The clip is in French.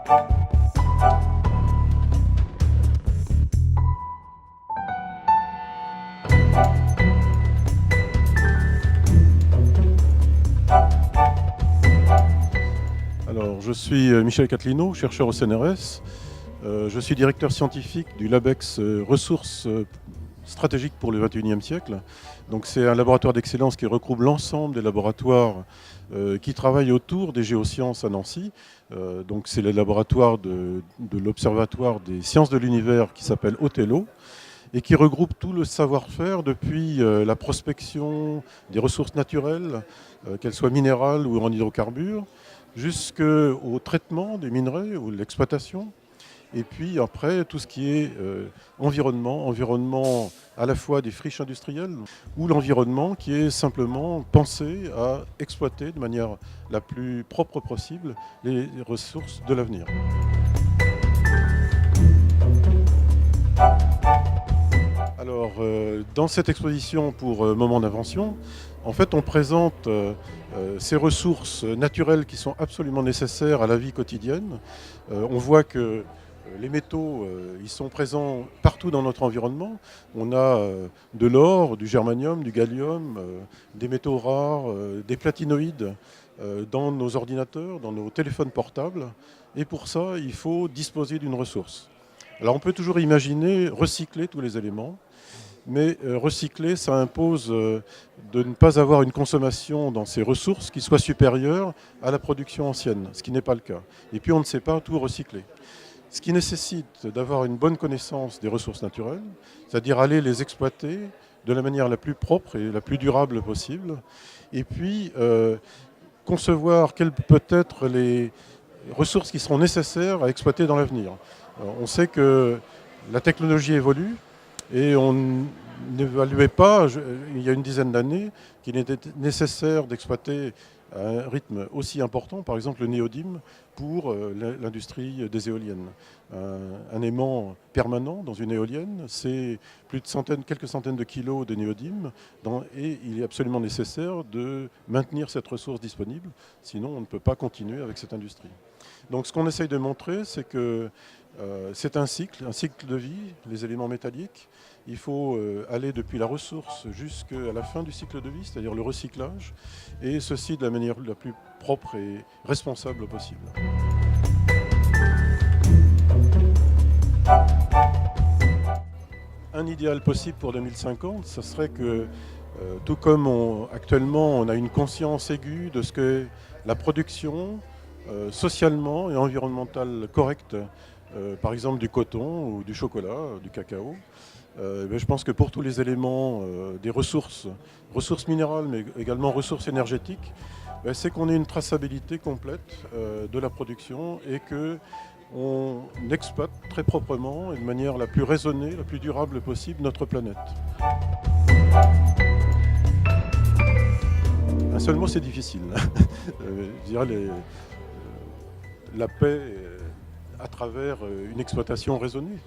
Alors, je suis Michel Catlino, chercheur au CNRS. Je suis directeur scientifique du LabEx Ressources stratégiques pour le XXIe siècle. Donc, c'est un laboratoire d'excellence qui regroupe l'ensemble des laboratoires qui travaillent autour des géosciences à Nancy. Donc, c'est le laboratoire de l'Observatoire des sciences de l'univers qui s'appelle Othello et qui regroupe tout le savoir-faire depuis la prospection des ressources naturelles, qu'elles soient minérales ou en hydrocarbures, jusqu'au traitement des minerais ou l'exploitation. Et puis après, tout ce qui est environnement à la fois des friches industrielles ou l'environnement qui est simplement pensé à exploiter de manière la plus propre possible les ressources de l'avenir. Alors, dans cette exposition pour Moment d'invention, en fait, on présente ces ressources naturelles qui sont absolument nécessaires à la vie quotidienne. On voit que les métaux, ils sont présents partout dans notre environnement. On a de l'or, du germanium, du gallium, des métaux rares, des platinoïdes dans nos ordinateurs, dans nos téléphones portables. Et pour ça, il faut disposer d'une ressource. Alors on peut toujours imaginer recycler tous les éléments, mais recycler, ça impose de ne pas avoir une consommation dans ces ressources qui soit supérieure à la production ancienne, ce qui n'est pas le cas. Et puis on ne sait pas tout recycler. Ce qui nécessite d'avoir une bonne connaissance des ressources naturelles, c'est-à-dire aller les exploiter de la manière la plus propre et la plus durable possible, et puis concevoir quelles peuvent être les ressources qui seront nécessaires à exploiter dans l'avenir. On sait que la technologie évolue et on n'évaluait pas, il y a une dizaine d'années, qu'il était nécessaire d'exploiter à un rythme aussi important, par exemple le néodyme, pour l'industrie des éoliennes. Un aimant permanent dans une éolienne, c'est quelques centaines de kilos de néodyme, et il est absolument nécessaire de maintenir cette ressource disponible, sinon on ne peut pas continuer avec cette industrie. Donc ce qu'on essaye de montrer, c'est que c'est un cycle de vie, les éléments métalliques. Il faut aller depuis la ressource jusqu'à la fin du cycle de vie, c'est-à-dire le recyclage, et ceci de la manière la plus propre et responsable possible. Un idéal possible pour 2050, ce serait que, tout comme actuellement on a une conscience aiguë de ce que la production socialement et environnementale correcte, par exemple du coton ou du chocolat, du cacao, je pense que pour tous les éléments des ressources minérales, mais également ressources énergétiques, c'est qu'on ait une traçabilité complète de la production et qu'on exploite très proprement et de manière la plus raisonnée, la plus durable possible notre planète. Un seul mot, c'est difficile. Je dirais la paix à travers une exploitation raisonnée.